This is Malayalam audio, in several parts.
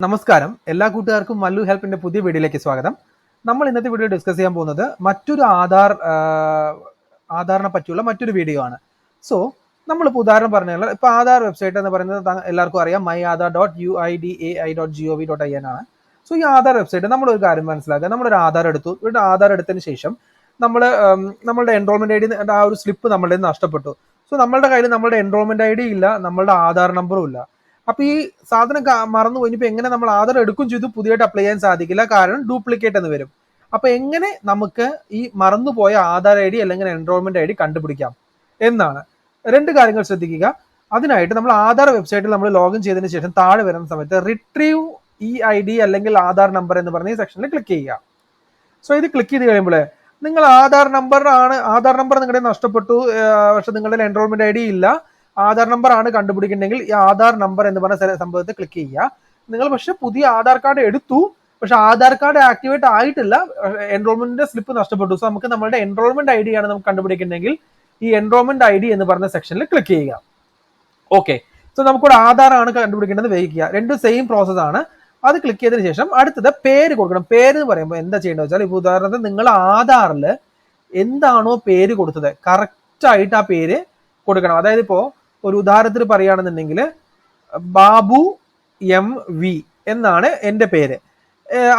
നമസ്കാരം, എല്ലാ കൂട്ടുകാർക്കും മല്ലു ഹെൽപ്പിന്റെ പുതിയ വീഡിയോയിലേക്ക് സ്വാഗതം. നമ്മൾ ഇന്നത്തെ വീഡിയോ ഡിസ്കസ് ചെയ്യാൻ പോകുന്നത് മറ്റൊരു ആധാറിനെ പറ്റിയുള്ള മറ്റൊരു വീഡിയോ ആണ്. സോ നമ്മളിപ്പോൾ ഉദാഹരണം പറഞ്ഞാൽ ഇപ്പോൾ ആധാർ വെബ്സൈറ്റ് എന്ന് പറയുന്നത് എല്ലാവർക്കും അറിയാം, myaadhar.uidai.gov.in ആണ്. സോ ഈ ആധാർ വെബ്സൈറ്റ് നമ്മളൊരു കാര്യം മനസ്സിലാക്കുക, നമ്മളൊരു ആധാർ എടുത്തു. ഇവിടെ ആധാർ എടുത്തതിന് ശേഷം നമ്മളുടെ എൻറോൾമെന്റ് ഐ ഡി ആ ഒരു സ്ലിപ്പ് നമ്മളുടെ നഷ്ടപ്പെട്ടു. സോ നമ്മളുടെ കയ്യിൽ നമ്മളുടെ എൻറോൾമെന്റ് ഐ ഡി ഇല്ല, നമ്മളുടെ ആധാർ നമ്പറും ഇല്ല. അപ്പൊ ഈ സാധനം മറന്നു പോയിപ്പോ എങ്ങനെ നമ്മൾ ആധാർ എടുക്കും ചെയ്തു പുതിയതായിട്ട് അപ്ലൈ ചെയ്യാൻ സാധിക്കില്ല, കാരണം ഡ്യൂപ്ലിക്കേറ്റ് എന്ന് വരും. അപ്പൊ എങ്ങനെ നമുക്ക് ഈ മറന്നുപോയ ആധാർ ഐ ഡി അല്ലെങ്കിൽ എൻറോൾമെന്റ് ഐ ഡി കണ്ടുപിടിക്കാം എന്നാണ്. രണ്ട് കാര്യങ്ങൾ ശ്രദ്ധിക്കുക. അതിനായിട്ട് നമ്മൾ ആധാർ വെബ്സൈറ്റിൽ നമ്മൾ ലോഗിൻ ചെയ്തതിന് ശേഷം താഴെ വരുന്ന സമയത്ത് റിട്രീവ് UID അല്ലെങ്കിൽ ആധാർ നമ്പർ എന്ന് പറഞ്ഞ ഈ സെക്ഷനിൽ ക്ലിക്ക് ചെയ്യുക. സോ ഇത് ക്ലിക്ക് ചെയ്ത് കഴിയുമ്പോൾ നിങ്ങൾ ആധാർ നമ്പർ നിങ്ങളുടെ നഷ്ടപ്പെട്ടു, പക്ഷെ നിങ്ങളുടെ എൻറോൾമെന്റ് ഐ ഡി ഇല്ല, ആധാർ നമ്പർ ആണ് കണ്ടുപിടിക്കുന്നുണ്ടെങ്കിൽ ഈ ആധാർ നമ്പർ എന്ന് പറഞ്ഞ സംഭവത്തെ ക്ലിക്ക് ചെയ്യുക. നിങ്ങൾ പക്ഷെ പുതിയ ആധാർ കാർഡ് എടുത്തു, പക്ഷെ ആധാർ കാർഡ് ആക്ടിവേറ്റ് ആയിട്ടില്ല, എൻറോൾമെന്റിന്റെ സ്ലിപ്പ് നഷ്ടപ്പെട്ടു. സോ നമുക്ക് നമ്മുടെ എൻറോൾമെന്റ് ഐ ഡി ആണ് നമുക്ക് കണ്ടുപിടിക്കുന്നുണ്ടെങ്കിൽ ഈ എൻറോൾമെന്റ് ഐ ഡി എന്ന് പറഞ്ഞ സെക്ഷനിൽ ക്ലിക്ക് ചെയ്യുക. ഓക്കെ, സോ നമുക്കിവിടെ ആധാർ ആണ് കണ്ടുപിടിക്കേണ്ടത്, വയ്ക്കുക. രണ്ടും സെയിം പ്രോസസ് ആണ്. അത് ക്ലിക്ക് ചെയ്തതിനു ശേഷം അടുത്തത് പേര് കൊടുക്കണം. പേര് എന്ന് പറയുമ്പോൾ എന്താ ചെയ്യേണ്ടത് വെച്ചാൽ, ഇപ്പോൾ ഉദാഹരണത്തിന് നിങ്ങൾ ആധാറിൽ എന്താണോ പേര് കൊടുത്തത് കറക്റ്റ് ആയിട്ട് ആ പേര് കൊടുക്കണം. അതായത് ഇപ്പോൾ ഒരു ഉദാഹരണത്തിന് പറയുകയാണെന്നുണ്ടെങ്കിൽ ബാബു MV എന്നാണ് എൻ്റെ പേര്.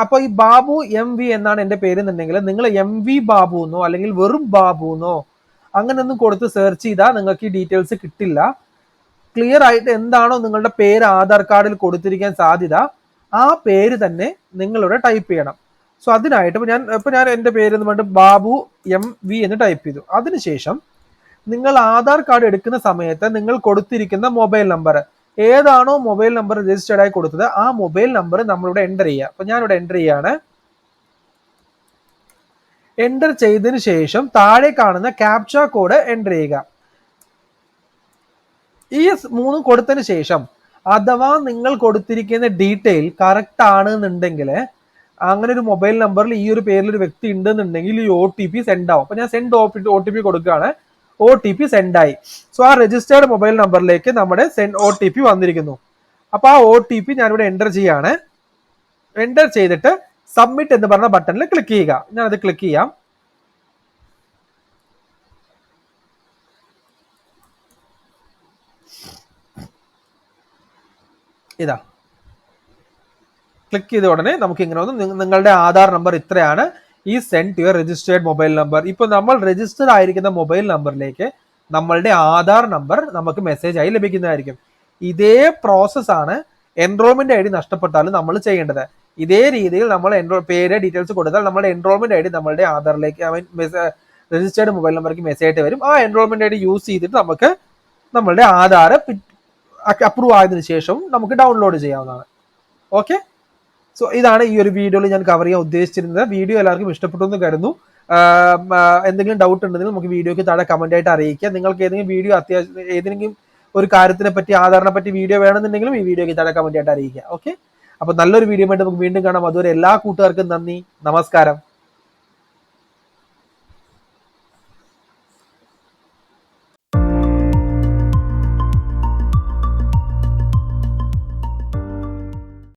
അപ്പൊ ഈ ബാബു MV എന്നാണ് എൻ്റെ പേര് എന്നുണ്ടെങ്കിൽ നിങ്ങൾ MV ബാബു എന്നോ അല്ലെങ്കിൽ വെറും ബാബു എന്നോ അങ്ങനെയൊന്നും കൊടുത്ത് സെർച്ച് ചെയ്താൽ നിങ്ങൾക്ക് ഈ ഡീറ്റെയിൽസ് കിട്ടില്ല. ക്ലിയർ ആയിട്ട് എന്താണോ നിങ്ങളുടെ പേര് ആധാർ കാർഡിൽ കൊടുത്തിരിക്കാൻ സാധ്യത ആ പേര് തന്നെ നിങ്ങളിവിടെ ടൈപ്പ് ചെയ്യണം. സോ അതിനായിട്ട് ഇപ്പൊ ഞാൻ എൻ്റെ പേര് എന്ന് പറഞ്ഞിട്ട് ബാബു MV എന്ന് ടൈപ്പ് ചെയ്തു. അതിനുശേഷം നിങ്ങൾ ആധാർ കാർഡ് എടുക്കുന്ന സമയത്ത് നിങ്ങൾ കൊടുത്തിരിക്കുന്ന മൊബൈൽ നമ്പർ ഏതാണോ മൊബൈൽ നമ്പർ രജിസ്റ്റേർഡ് ആയി കൊടുത്തത് ആ മൊബൈൽ നമ്പർ നമ്മളിവിടെ എൻ്റർ ചെയ്യുക. അപ്പൊ ഞാനിവിടെ എൻ്റർ ചെയ്യാണ്. എൻ്റർ ചെയ്തതിന് ശേഷം താഴെ കാണുന്ന ക്യാപ്ച കോഡ് എൻ്റർ ചെയ്യുക. ഈ മൂന്നും കൊടുത്തതിന് ശേഷം അഥവാ നിങ്ങൾ കൊടുത്തിരിക്കുന്ന ഡീറ്റെയിൽ കറക്റ്റ് ആണെന്നുണ്ടെങ്കിൽ, അങ്ങനെ ഒരു മൊബൈൽ നമ്പറിൽ ഈ ഒരു പേരിൽ ഒരു വ്യക്തി ഉണ്ടെന്നുണ്ടെങ്കിൽ ഈ OTP സെൻഡ് ആവും. അപ്പൊ ഞാൻ സെൻഡ് OTP കൊടുക്കുകയാണ്. OTP സെൻഡായി. സോ ആ രജിസ്റ്റേർഡ് മൊബൈൽ നമ്പറിലേക്ക് നമ്മുടെ OTP വന്നിരിക്കുന്നു. അപ്പൊ ആ OTP ഞാനിവിടെ എൻ്റർ ചെയ്യാണ്. എൻ്റർ ചെയ്തിട്ട് സബ്മിറ്റ് എന്ന് പറഞ്ഞ ബട്ടണിൽ ക്ലിക്ക് ചെയ്യുക. ഞാനത് ക്ലിക്ക് ചെയ്യാം. ഇതാ ക്ലിക്ക് ചെയ്ത ഉടനെ നമുക്ക് ഇങ്ങനെ വന്നു, നിങ്ങളുടെ ആധാർ നമ്പർ ഇത്രയാണ്, ഈ send to your registered mobile number. ഇപ്പൊ നമ്മൾ രജിസ്റ്റർ ആയിരിക്കുന്ന മൊബൈൽ നമ്പറിലേക്ക് നമ്മളുടെ ആധാർ നമ്പർ നമുക്ക് മെസ്സേജ് ആയി ലഭിക്കുന്നതായിരിക്കും. ഇതേ പ്രോസസ് ആണ് എൻറോൾമെന്റ് ഐ ഡി നഷ്ടപ്പെട്ടാലും നമ്മൾ ചെയ്യേണ്ടത്. ഇതേ രീതിയിൽ നമ്മൾ പേര് ഡീറ്റെയിൽസ് കൊടുത്താൽ നമ്മുടെ എൻറോൾമെന്റ് ഐ ഡി നമ്മളുടെ ആധാറിലേക്ക് രജിസ്റ്റേർഡ് മൊബൈൽ നമ്പർക്ക് മെസ്സേജ് ആയിട്ട് വരും. ആ എൻറോൾമെന്റ് ഐ ഡി യൂസ് ചെയ്തിട്ട് നമുക്ക് നമ്മളുടെ ആധാർ അപ്രൂവ് ആയതിനു ശേഷം നമുക്ക് ഡൗൺലോഡ് ചെയ്യാവുന്നതാണ്. ഓക്കെ, സോ ഇതാണ് ഈ ഒരു വീഡിയോയിൽ ഞാൻ കവർ ചെയ്യാൻ ഉദ്ദേശിച്ചിരുന്നത്. വീഡിയോ എല്ലാവർക്കും ഇഷ്ടപ്പെട്ടു എന്ന് കരുതുന്നു. എന്തെങ്കിലും ഡൗട്ട് ഉണ്ടെങ്കിൽ നമുക്ക് വീഡിയോക്ക് താഴെ കമന്റ് ആയിട്ട് അറിയിക്കുക. നിങ്ങൾക്ക് ഏതെങ്കിലും വീഡിയോ ഏതെങ്കിലും ഒരു കാര്യത്തിനെ പറ്റി ആധാറിനെ പറ്റി വീഡിയോ വേണമെന്നുണ്ടെങ്കിലും ഈ വീഡിയോക്ക് താഴെ കമന്റ് ആയിട്ട് അറിയിക്കുക. ഓക്കെ, അപ്പൊ നല്ലൊരു വീഡിയോ ആയിട്ട് നമുക്ക് വീണ്ടും കാണാം. അതുവരെ എല്ലാ കൂട്ടുകാർക്കും നന്ദി, നമസ്കാരം.